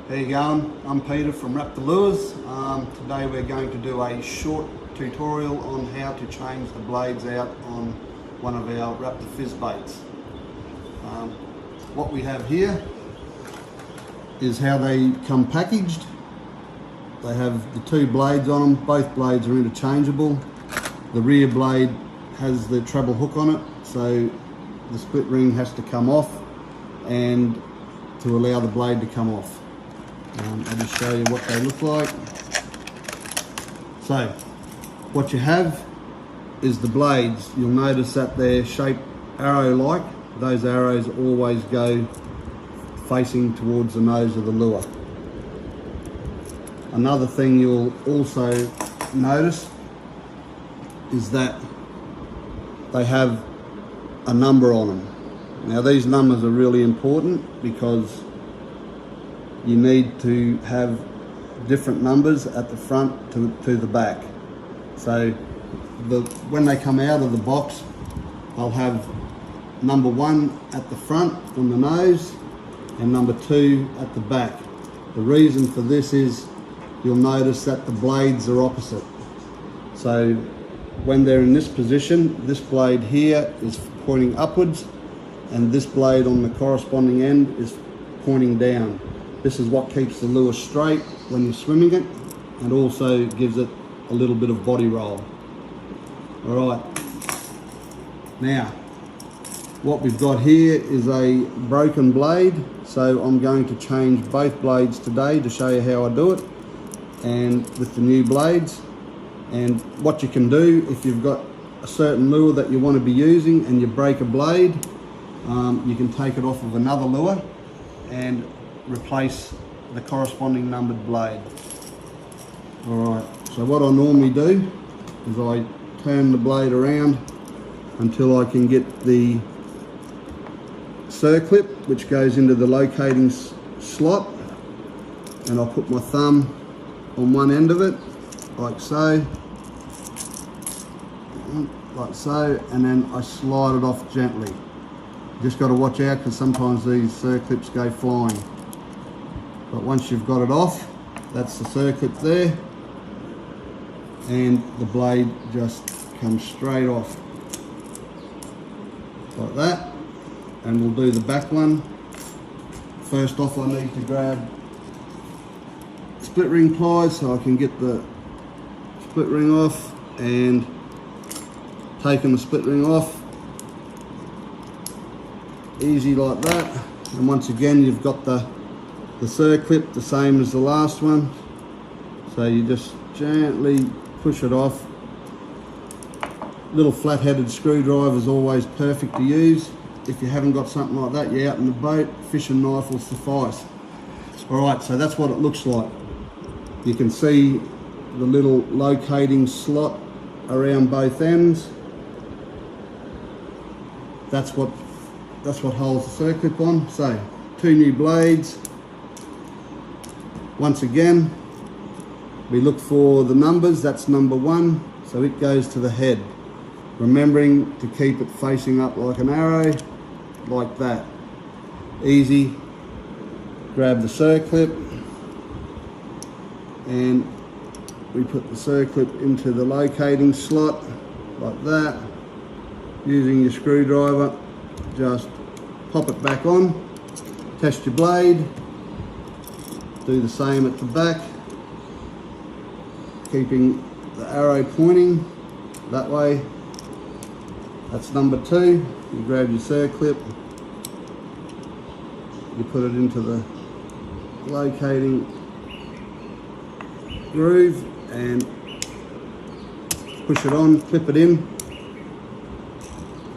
How you going? I'm Peter from Raptor Lures. Today we're going to do a short tutorial on how to change the blades out on one of our Raptor Fizz baits. What we have here is how they come packaged. They have the two blades on them. Both blades are interchangeable. The rear blade has the treble hook on it, so the split ring has to come off and to allow the blade to come off. I'll just show you what they look like. So what you have is the blades. You'll notice that they're shaped arrow-like. Those arrows always go facing towards the nose of the lure. Another thing you'll also notice is that they have a number on them. Now these numbers are really important because you need to have different numbers at the front to the back. So when they come out of the box, I'll have number 1 at the front on the nose and number 2 at the back. The reason for this is you'll notice that the blades are opposite. So when they're in this position, this blade here is pointing upwards and this blade on the corresponding end is pointing down. This is what keeps the lure straight when you're swimming it and also gives it a little bit of body roll. Alright, now what we've got here is a broken blade, so I'm going to change both blades today to show you how I do it and with the new blades. And what you can do if you've got a certain lure that you want to be using and you break a blade, you can take it off of another lure and replace the corresponding numbered blade. Alright, so what I normally do is I turn the blade around until I can get the circlip which goes into the locating slot, and I'll put my thumb on one end of it like so, and then I slide it off gently. Just got to watch out because sometimes these circlips go flying. But once you've got it off, that's the circlip there, and the blade just comes straight off like that. And we'll do the back one. First off, I need to grab split ring pliers so I can get the split ring off, and taking the split ring off, easy like that. And once again, you've got the circlip the same as the last one, so you just gently push it off. Little flat-headed screwdriver is always perfect to use. If you haven't got something like that, you're out in the boat, fishing knife will suffice. Alright, so that's what it looks like. You can see the little locating slot around both ends. That's what holds the circlip on. So 2 new blades. Once again, we look for the numbers. That's number 1, so it goes to the head. Remembering to keep it facing up like an arrow, like that. Easy. Grab the circlip and we put the circlip into the locating slot like that. Using your screwdriver, just pop it back on, test your blade, do the same at the back, keeping the arrow pointing that way. That's number 2. You grab your circlip, you put it into the locating groove and push it on, clip it in,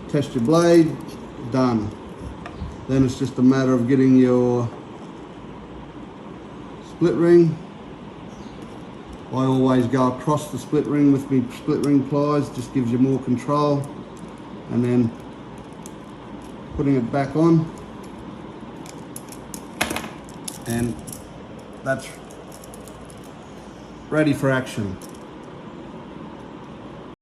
test your blade, done. Then it's just a matter of getting your split ring. I always go across the split ring with my split ring pliers, just gives you more control, and then putting it back on, and that's ready for action.